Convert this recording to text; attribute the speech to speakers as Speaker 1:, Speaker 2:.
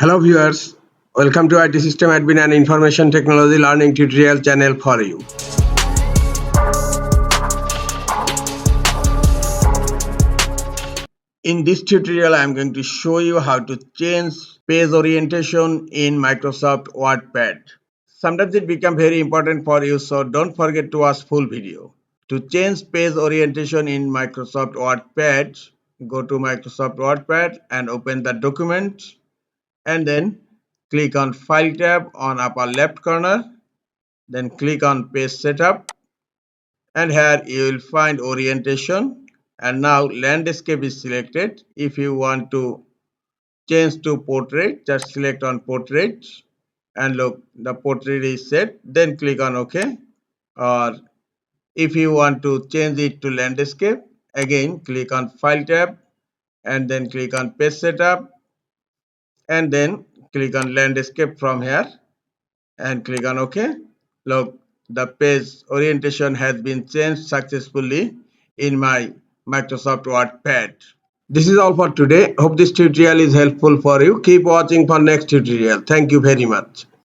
Speaker 1: Hello viewers, welcome to IT System Admin and Information Technology Learning Tutorial channel for you. In this tutorial, I am going to show you how to change page orientation in Microsoft WordPad. Sometimes it becomes very important for you, so don't forget to watch full video. To change page orientation in Microsoft WordPad, go to Microsoft WordPad and open the document, and then click on File tab on upper left corner, then click on Page Setup, and here you will find orientation, and now landscape is selected. If you want to change to portrait, just select on portrait, and look, the portrait is set, then click on OK. Or if you want to change it to landscape, again click on File tab and then click on Page Setup, and then click on landscape from here and click on OK. Look, the page orientation has been changed successfully in my Microsoft WordPad. This is all for today. Hope this tutorial is helpful for you. Keep watching for next tutorial. Thank you very much.